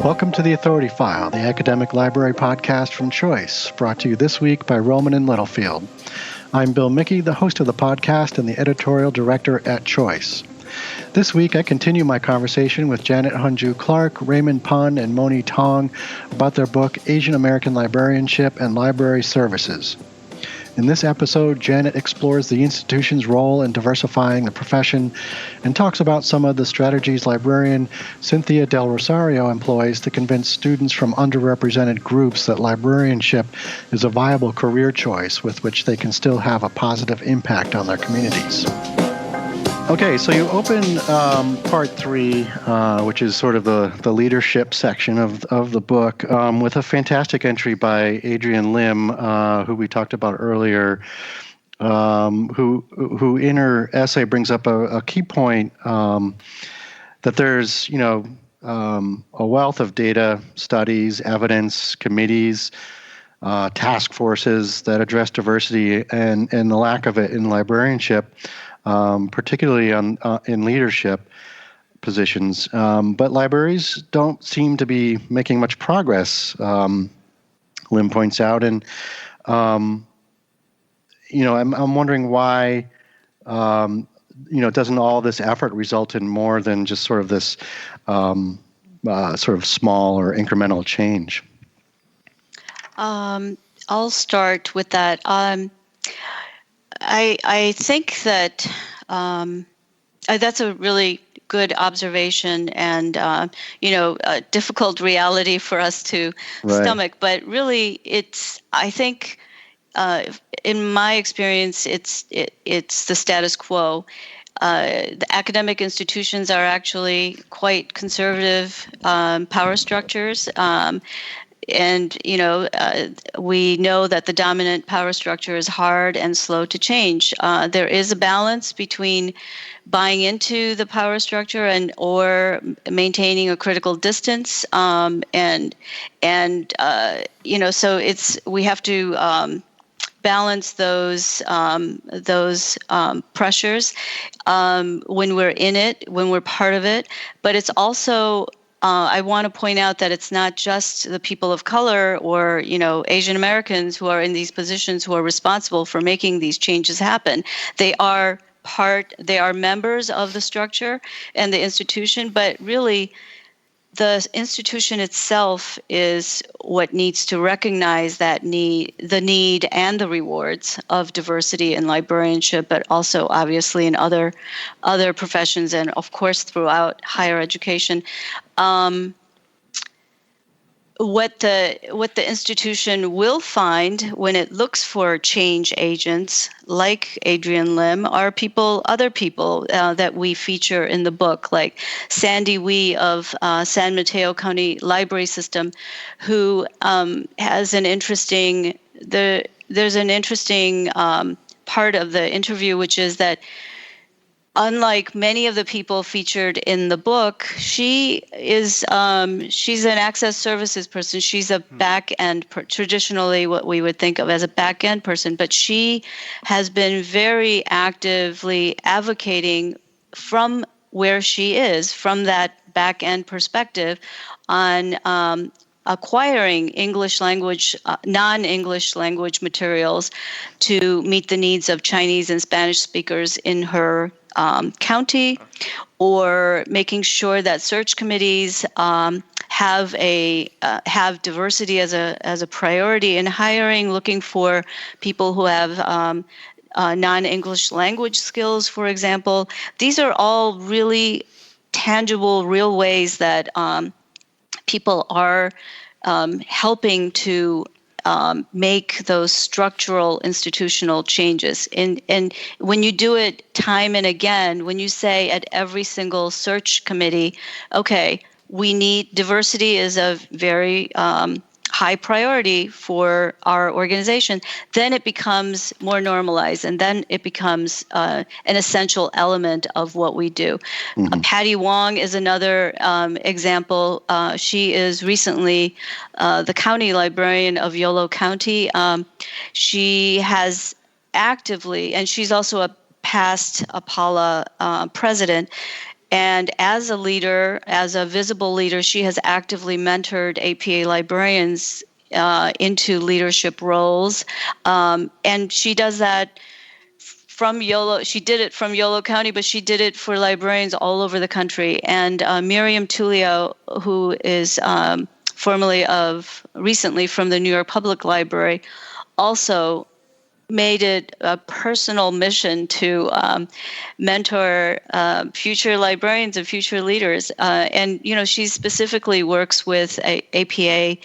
Welcome to the Authority File, the academic library podcast from Choice, brought to you this week by Rowman and Littlefield. I'm Bill Mickey, the host of the podcast and the editorial director at Choice. This week, I continue my conversation with Hyunju Clarke, Raymond Pun, and Monnee Tong about their book, Asian American Librarianship and Library Services. In this episode, Janet explores the institution's role in diversifying the profession and talks about some of the strategies librarian Cynthia Del Rosario employs to convince students from underrepresented groups that librarianship is a viable career choice with which they can still have a positive impact on their communities. Okay, so you open part 3, which is sort of the leadership section of the book, with a fantastic entry by Adrienne Lim, who we talked about earlier, who in her essay brings up a key point that there's a wealth of data, studies, evidence, committees, task forces that address diversity and the lack of it in librarianship. Particularly in leadership positions. But libraries don't seem to be making much progress, Lim points out. And, I'm wondering why, doesn't all this effort result in more than just sort of this sort of small or incremental change? I'll start with that. I think that that's a really good observation and, a difficult reality for us to stomach. But really, I think, in my experience, it's the status quo. The academic institutions are actually quite conservative power structures. And, we know that the dominant power structure is hard and slow to change. There is a balance between buying into the power structure or maintaining a critical distance. So we have to balance those pressures when we're in it, when we're part of it. But it's also I want to point out that it's not just the people of color or, Asian Americans who are in these positions who are responsible for making these changes happen. They are members of the structure and the institution, but really the institution itself is what needs to recognize the need and the rewards of diversity in librarianship, but also obviously in other professions and of course throughout higher education. What the institution will find when it looks for change agents like Adrienne Lim are other people that we feature in the book, like Sandy Wee of San Mateo County Library System, who has an interesting. There's an interesting part of the interview, which is that, unlike many of the people featured in the book, she's an access services person. She's a back-end, traditionally what we would think of as a back-end person, but she has been very actively advocating from where she is, from that back-end perspective, on acquiring English language, non-English language materials to meet the needs of Chinese and Spanish speakers in her county, or making sure that search committees have diversity as a priority in hiring, looking for people who have non-English language skills, for example. These are all really tangible, real ways that people are helping to make those structural institutional changes. And when you do it time and again, when you say at every single search committee, okay, we need diversity is a very high priority for our organization, then it becomes more normalized, and then it becomes an essential element of what we do. Mm-hmm. Patty Wong is another example. She is recently the county librarian of Yolo County. She has actively, and she's also a past APALA president, And as a leader, as a visible leader, she has actively mentored APA librarians into leadership roles. And she does that from Yolo. She did it from Yolo County, but she did it for librarians all over the country. And Miriam Tullio, who is recently from the New York Public Library, also made it a personal mission to mentor future librarians and future leaders. And she specifically works with APA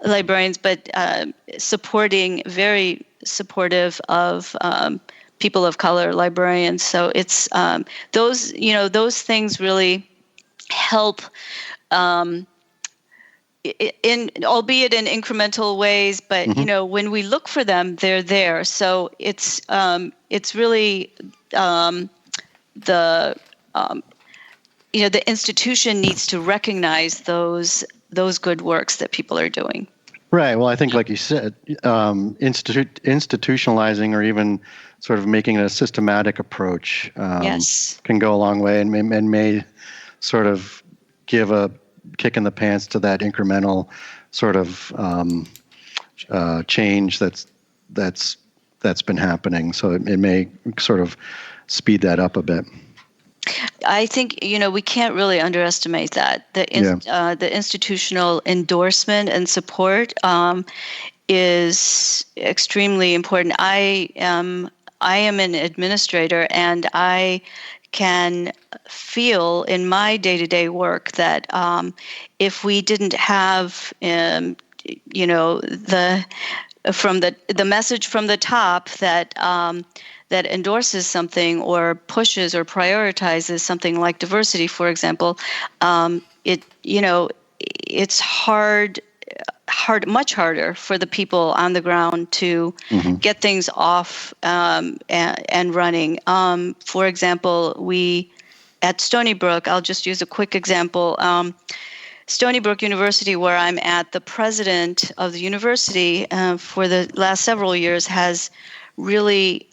librarians, but very supportive of people of color librarians. So it's those things really help. Albeit in incremental ways, but when we look for them, they're there. So it's really the institution needs to recognize those good works that people are doing. Right. Well, I think, like you said, institutionalizing or even sort of making it a systematic approach can go a long way, and may sort of give a kick in the pants to that incremental sort of change that's been happening. So it may sort of speed that up a bit. I think we can't really underestimate that. The institutional endorsement and support is extremely important. I am an administrator, and I can feel in my day-to-day work that if we didn't have the message from the top that endorses something or pushes or prioritizes something like diversity, for example, it's much harder for the people on the ground to get things off and running. For example, we at Stony Brook, I'll just use a quick example. Stony Brook University, where I'm at, the president of the university for the last several years has really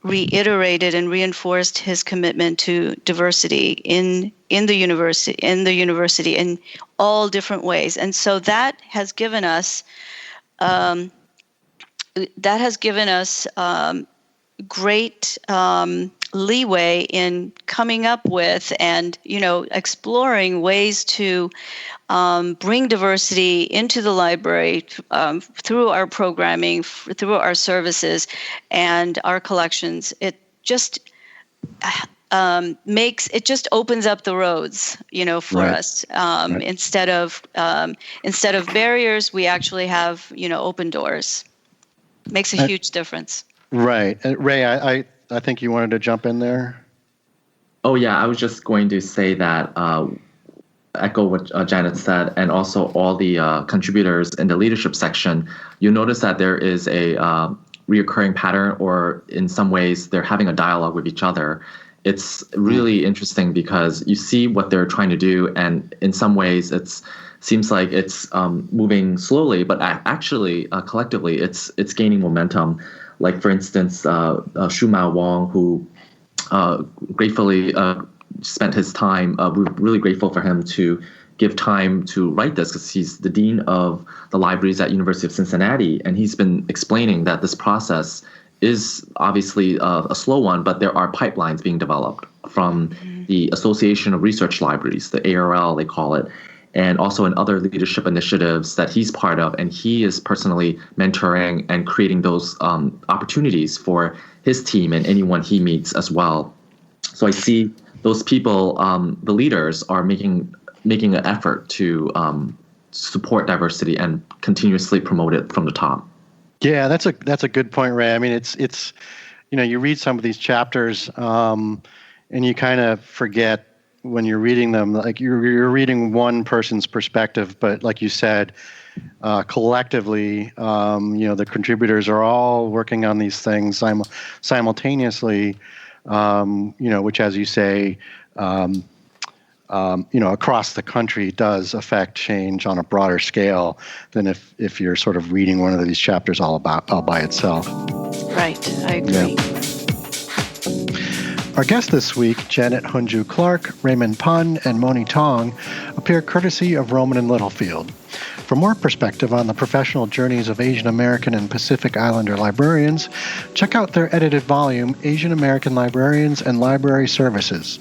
reiterated and reinforced his commitment to diversity in the university in all different ways. And so that has given us great leeway in coming up with and exploring ways to bring diversity into the library through our programming, through our services, and our collections. It just opens up the roads, for us. Instead of barriers, we actually have open doors. Makes a huge difference. Right, Ray. I think you wanted to jump in there. Oh yeah, I was just going to say that. Echo what Janet said, and also all the contributors in the leadership section, you notice that there is a reoccurring pattern, or in some ways they're having a dialogue with each other. It's really interesting because you see what they're trying to do, and in some ways it seems like it's moving slowly, but actually collectively it's gaining momentum. Like for instance, Shumao Wong, who gratefully spent his time. We're really grateful for him to give time to write this, because he's the dean of the libraries at University of Cincinnati, and he's been explaining that this process is obviously a slow one, but there are pipelines being developed from the Association of Research Libraries, the ARL they call it, and also in other leadership initiatives that he's part of, and he is personally mentoring and creating those opportunities for his team and anyone he meets as well. So I see those people, the leaders, are making an effort to support diversity and continuously promote it from the top. Yeah, that's a good point, Ray. I mean, it's you read some of these chapters, and you kind of forget when you're reading them, like you're reading one person's perspective, but like you said, collectively, the contributors are all working on these things simultaneously. Which, as you say, across the country does affect change on a broader scale than if you're sort of reading one of these chapters all by itself. Right, I agree. Yeah. Our guests this week, Janet Hyunju Clarke, Raymond Pun, and Monnee Tong, appear courtesy of Rowman and Littlefield. For more perspective on the professional journeys of Asian American and Pacific Islander librarians, check out their edited volume, Asian American Librarians and Library Services.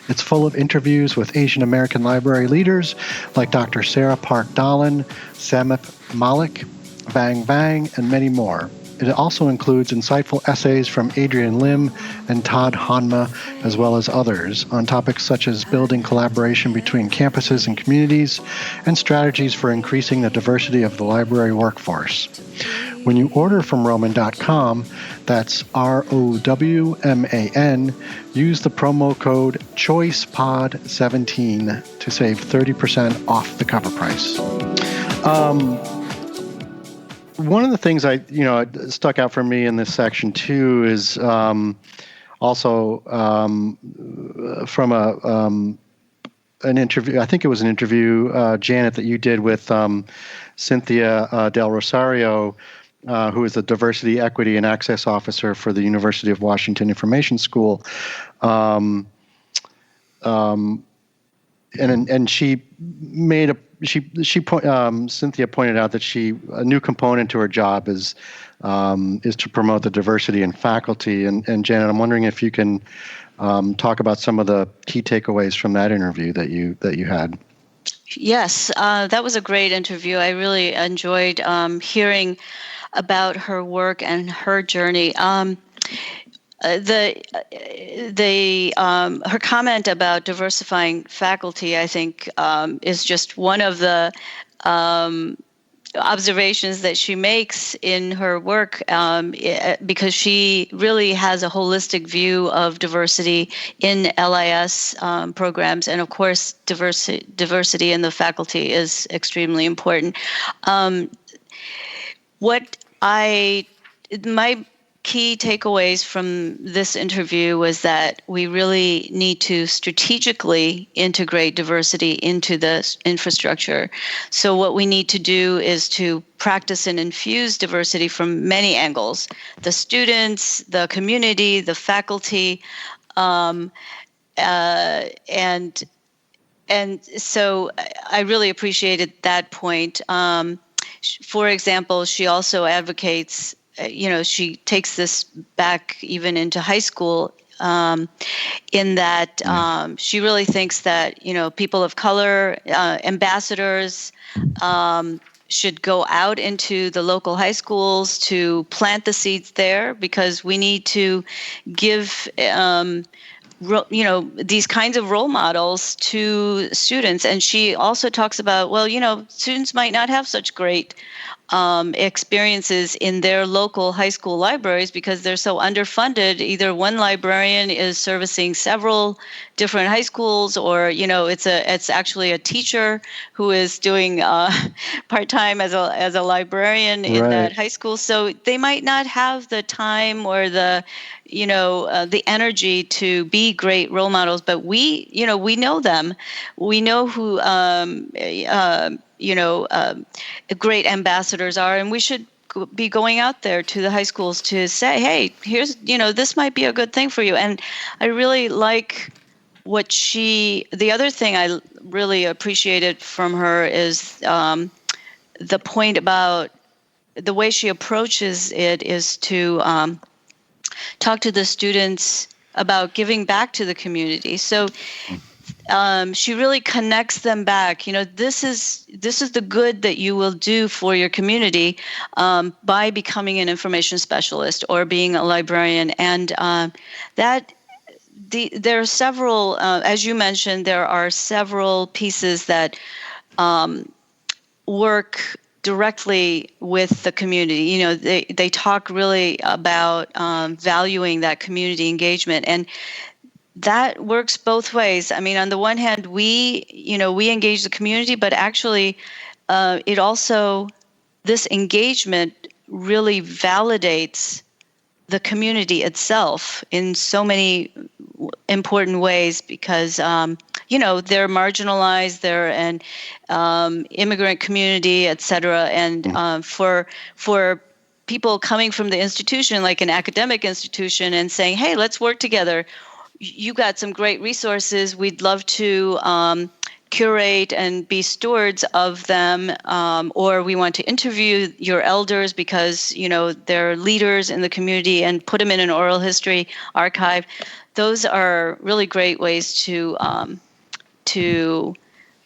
It's full of interviews with Asian American library leaders like Dr. Sarah Park Dahlan, Samith Malik, Bang Bang, and many more. It also includes insightful essays from Adrian Lim and Todd Hanma, as well as others, on topics such as building collaboration between campuses and communities and strategies for increasing the diversity of the library workforce. When you order from Rowman.com, that's ROWMAN, use the promo code CHOICEPOD17 to save 30% off the cover price. One of the things stuck out for me in this section too is also from an interview. I think it was an interview, Janet, that you did with Cynthia Del Rosario, who is the Diversity, Equity, and Access Officer for the University of Washington Information School. And she made Cynthia pointed out that a new component to her job is to promote the diversity in faculty. And Janet, I'm wondering if you can talk about some of the key takeaways from that interview that you had. Yes, that was a great interview. I really enjoyed hearing about her work and her journey. Her comment about diversifying faculty, I think, is just one of the observations that she makes in her work, because she really has a holistic view of diversity in LIS programs, and of course, diversity in the faculty is extremely important. My key takeaways from this interview was that we really need to strategically integrate diversity into the infrastructure. So what we need to do is to practice and infuse diversity from many angles: the students, the community, the faculty, and so I really appreciated that point. For example, she also advocates, she takes this back even into high school, in that she really thinks that, people of color, ambassadors, should go out into the local high schools to plant the seeds there, because we need to give these kinds of role models to students. And she also talks about, students might not have such great experiences in their local high school libraries because they're so underfunded. Either one librarian is servicing several different high schools, or it's actually a teacher who is doing part-time as a librarian in that high school. So they might not have the time or the energy to be great role models, but we know them. We know who great ambassadors are, and we should be going out there to the high schools to say, hey, here's, this might be a good thing for you. And I really like the other thing I really appreciated from her is the point about the way she approaches it is to talk to the students about giving back to the community. So she really connects them back. This is the good that you will do for your community by becoming an information specialist or being a librarian. And there are several, as you mentioned, there are several pieces that work directly with the community. They talk really about valuing that community engagement, and that works both ways. I mean, on the one hand, we engage the community, but actually, this engagement really validates the community itself in so many important ways, because they're marginalized, they're an immigrant community, et cetera, and for people coming from the institution, like an academic institution, and saying, hey, let's work together. you got some great resources. We'd love to curate and be stewards of them, or we want to interview your elders because, they're leaders in the community, and put them in an oral history archive. Those are really great ways to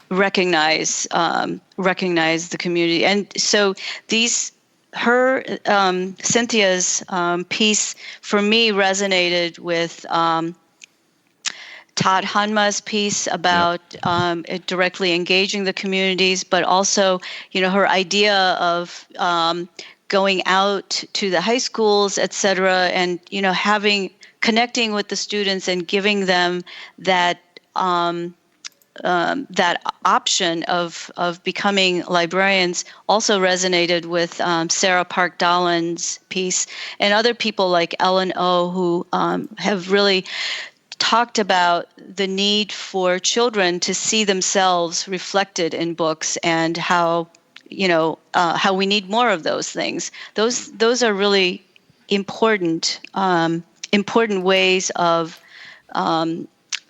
recognize the community. And so Cynthia's piece for me resonated with Todd Hanma's piece about it directly engaging the communities, but also, her idea of going out to the high schools, et cetera, and, connecting with the students and giving them that that option of becoming librarians also resonated with Sarah Park Dahlin's piece, and other people like Ellen O, who have really talked about the need for children to see themselves reflected in books, and how we need more of those things. Those are really important ways of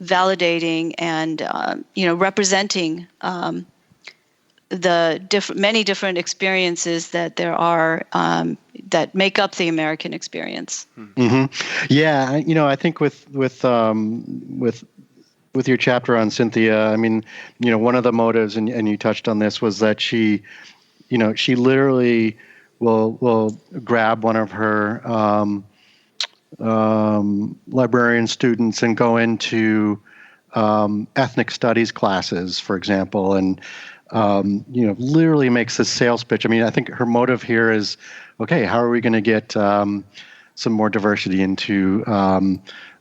validating and representing the many different experiences that there are that make up the American experience. Mm-hmm. Yeah, I think with your chapter on Cynthia, I mean, one of the motives, and you touched on this, was that she literally will grab one of her librarian students and go into ethnic studies classes, for example, and literally makes this sales pitch. I mean, I think her motive here is, okay, how are we going to get some more diversity into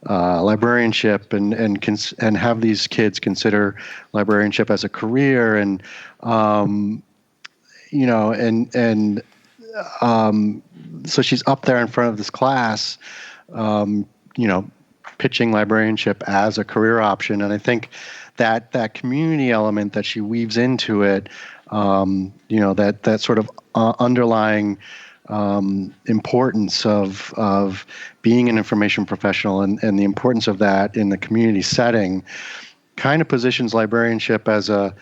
librarianship and have these kids consider librarianship as a career, and so she's up there in front of this class, pitching librarianship as a career option. And I think that community element that she weaves into it, that sort of underlying importance of being an information professional and the importance of that in the community setting, kind of positions librarianship as a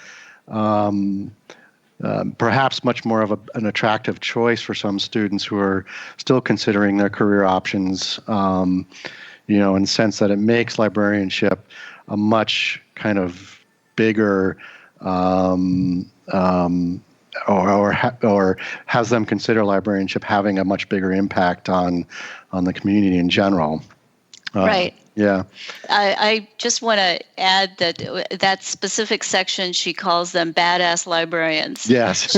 perhaps much more of an attractive choice for some students who are still considering their career options, in the sense that it makes librarianship a much kind of bigger, or has them consider librarianship having a much bigger impact on the community in general. Right. Yeah. I just want to add that specific section, she calls them badass librarians. Yes.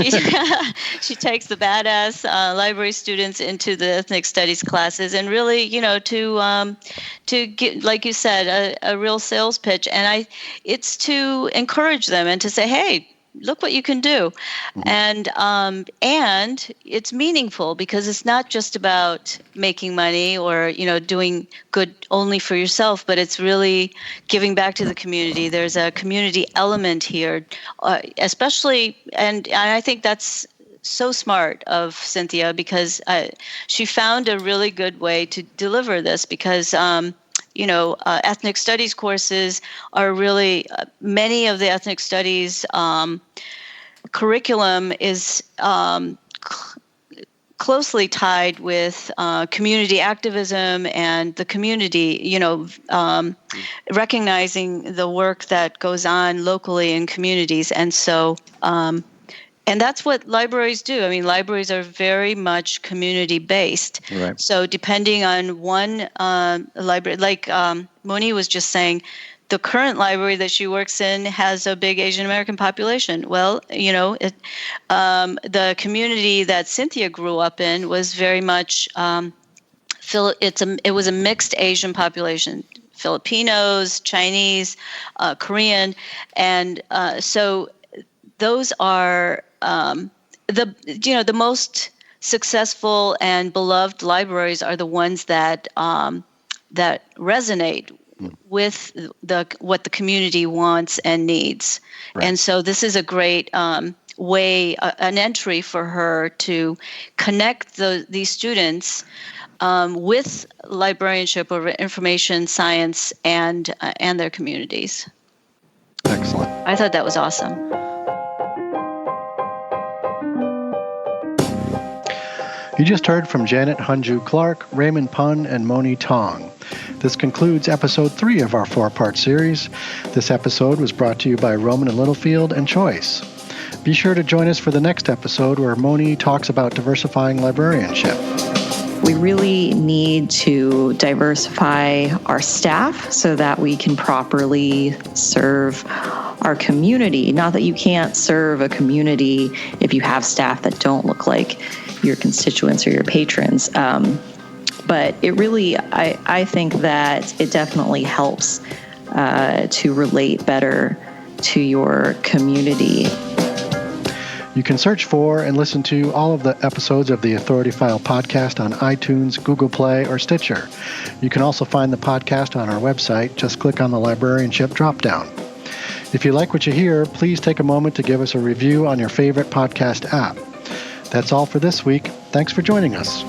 She takes the badass library students into the ethnic studies classes, and really, to get, like you said, a real sales pitch. And it's to encourage them and to say, hey, look what you can do. Mm-hmm. And it's meaningful because it's not just about making money or, doing good only for yourself, but it's really giving back to the community. There's a community element here, especially, and I think that's so smart of Cynthia, because she found a really good way to deliver this, because ethnic studies courses are really, many of the ethnic studies curriculum is closely tied with community activism and the community, recognizing the work that goes on locally in communities. And so, and that's what libraries do. I mean, libraries are very much community-based. Right. So depending on one library, like Monnee was just saying, the current library that she works in has a big Asian American population. Well, the community that Cynthia grew up in was very much, it was a mixed Asian population, Filipinos, Chinese, Korean, and so those are the most successful and beloved libraries are the ones that resonate with what the community wants and needs. Right. And so this is a great way, an entry for her to connect these students with librarianship or information science and their communities. Excellent. I thought that was awesome. You just heard from Janet Hyunju Clarke, Raymond Pun, and Monnee Tong. This concludes episode 3 of our 4-part series. This episode was brought to you by Rowman and Littlefield and Choice. Be sure to join us for the next episode where Monnee talks about diversifying librarianship. We really need to diversify our staff so that we can properly serve our community. Not that you can't serve a community if you have staff that don't look like your constituents or your patrons. But it really, I think that it definitely helps to relate better to your community. You can search for and listen to all of the episodes of the Authority File podcast on iTunes, Google Play, or Stitcher. You can also find the podcast on our website. Just click on the librarianship dropdown. If you like what you hear, please take a moment to give us a review on your favorite podcast app. That's all for this week. Thanks for joining us.